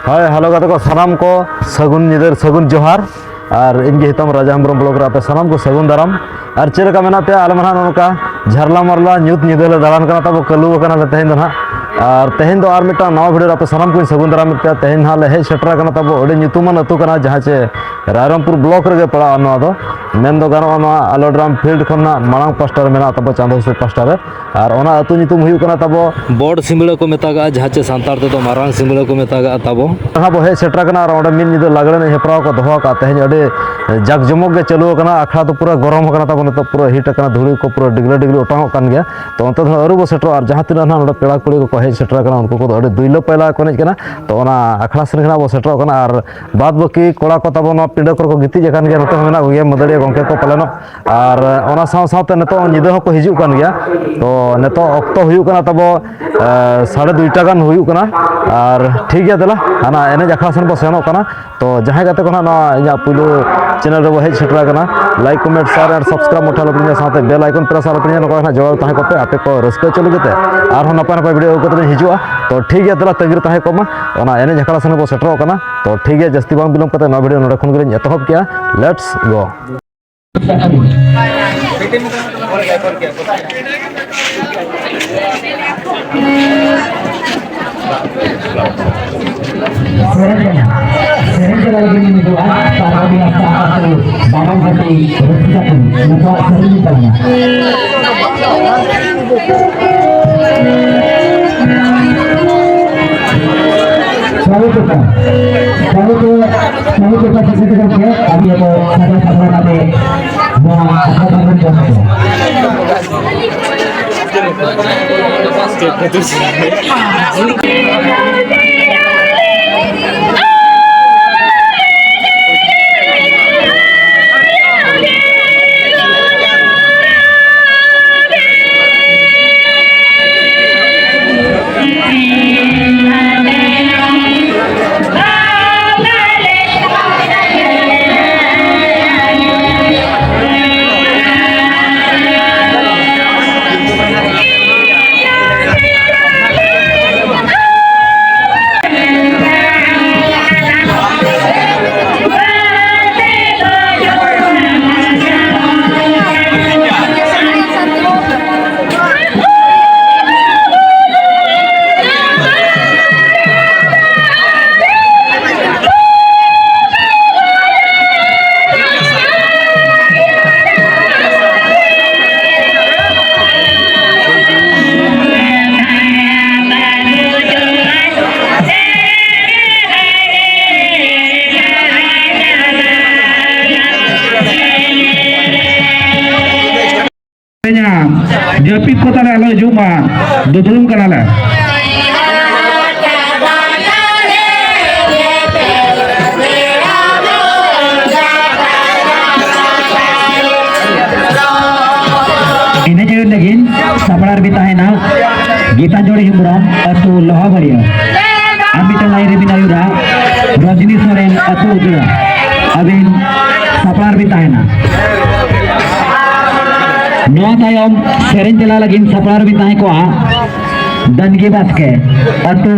hi hello गाते को सानाम को सगुन निदर सगुन जोहार और इनके हितम राजा हेम्ब्रम ब्लॉग रे सानाम को सगुन दाराम और चेलका मेना पे आले मना नोका झरला मरला न्यूत निदले दालान कना तब कलु कना ले तेहेन दना और तेहेन दो आर मिटा नवा वीडियो रे सानाम को सगुन दाराम पे तेहेन हाले हे सेटरा कना तब ओडे न्यूतुमान अतु कना जहां चे रायरमपुर ब्लॉक रे पड़ा नवा दो मेन दो गानो नवा आलोड्राम फील्ड खना मांग पास्टर मेना तब चांदो से पास्टर और ओना अतु न्यूतुम हुयु कना तब बोर्ड सिमले को मेतागा जहां चे सांतार ते तो मारांग सिमले को मेतागा तब बो हे सेटरा कना और ओडे मिन निदो लागले हेपरा को दोहो का तेहेन ओडे जग जमक गे चलु कना आखड़ा तो पूरा गरम कना तब तो पूरा हिट कना धुड़ी को पूरा डिगले डिगले ओटांग कान गया तो अंत अरु बो सेटर और जहां तिना ना ओडे पेड़ा कुड़ी को हे सेटर कना उनको को ओडे दुइलो पहला कोनेज कना तो ओना आखड़ा सिरखना बो सेटर कना और बाद बाकी कोड़ा को तब ना पिंडा को गिति जकान गया नते मेना गया मदड़िया गंके को पलेनो और ओना साव सावते नतो निदो हो को हिजु कान गया तो नतो अक्तो हुयु कना तब 2:30 गान हुयु कना और ठीक गया दला आना एने आखड़ा सन बो सेनो कना तो जहां गाते को ना इया पुलो चैनल रे हे सेटरा कना लाइक कमेंट शेयर और सब्सक्राइब मोठा लपनिया साथे बेल आइकन प्रेस लपनिया नको ना जवाब ताहे कोपे आपे को रस्का चलु गते और नपा नपा वीडियो को हिजुआ तो ठीक गया दला तंगिर ताहे कोमा ओना एने झकड़ा सन बो सेटरो कना तो ठीक गया जस्ती बांग बिलम कते ना वीडियो नडे खन गिरिन एतहब किया लेट्स गो जपित को ताले आलो जुमा दुदुम कनाला इने जे लगिन सबड़ार भी ताहेना गीतांजलि हेम्ब्रम अतु लोहा बड़िया आमिता लाई रे बिनायुरा रजनी सोरेन अतु उदरा अबिन सबड़ार भी ताहेना नवा तायम सेरेन चला लगिन सपड़ार भी ताहे को दनगी Baske अतु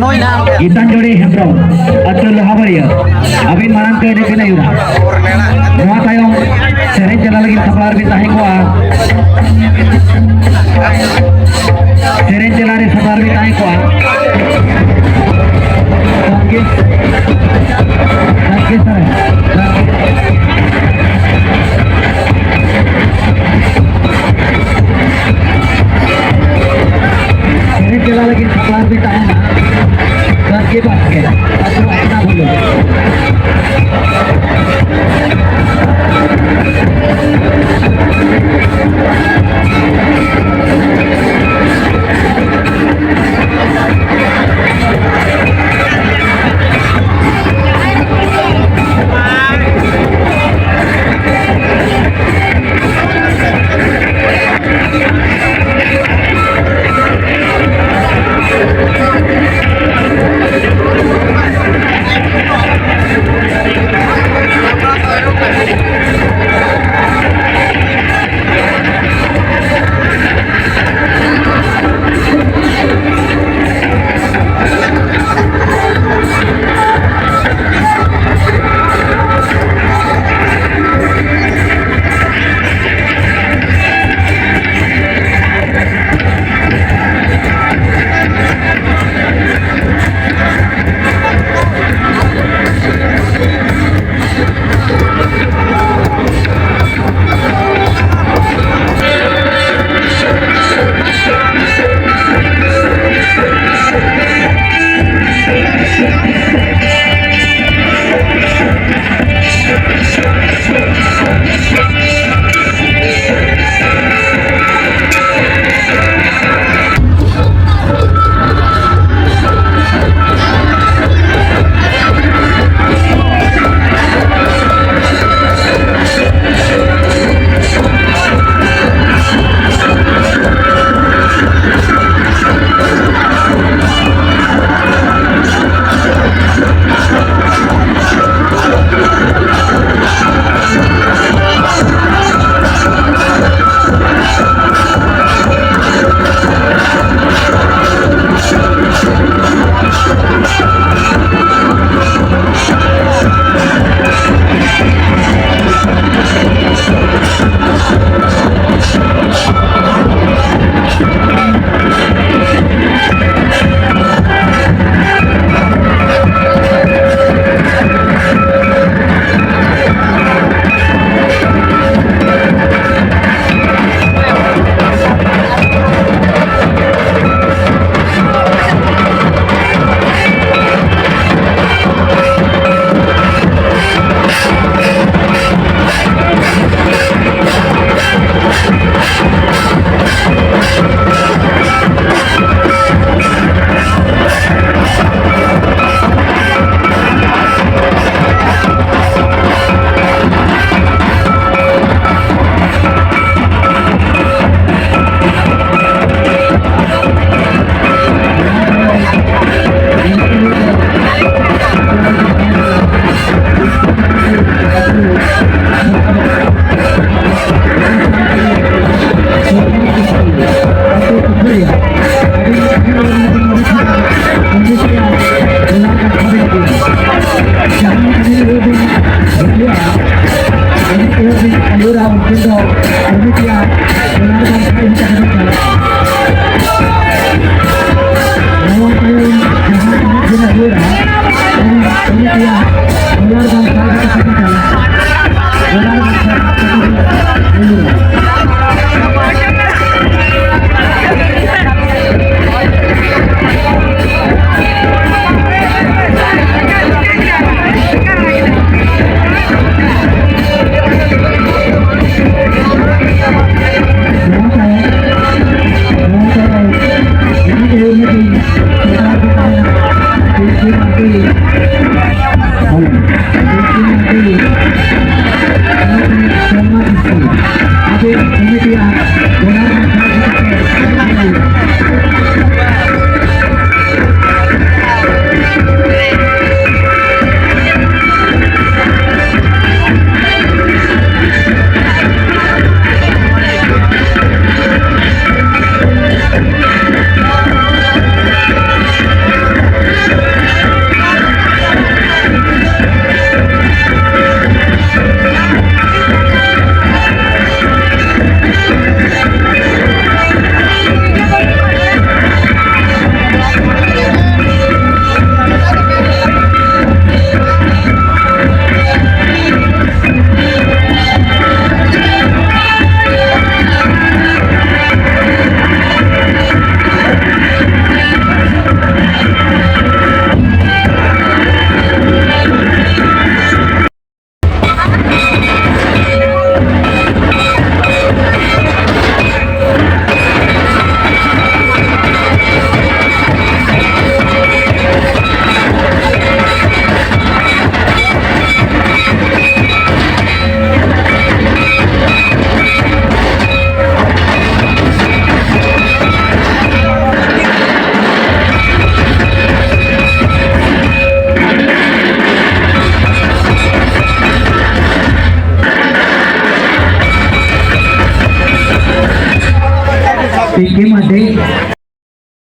Gitanjori Hembro atau Lohabaria Abin marang ke Depina Yura Noa tayong Seren jalan lagi Sablar bitahe koa Seren jalan lagi Sablar bitahe koa Tangkis Tangkis sare Seren jalan lagi Sablar bitahe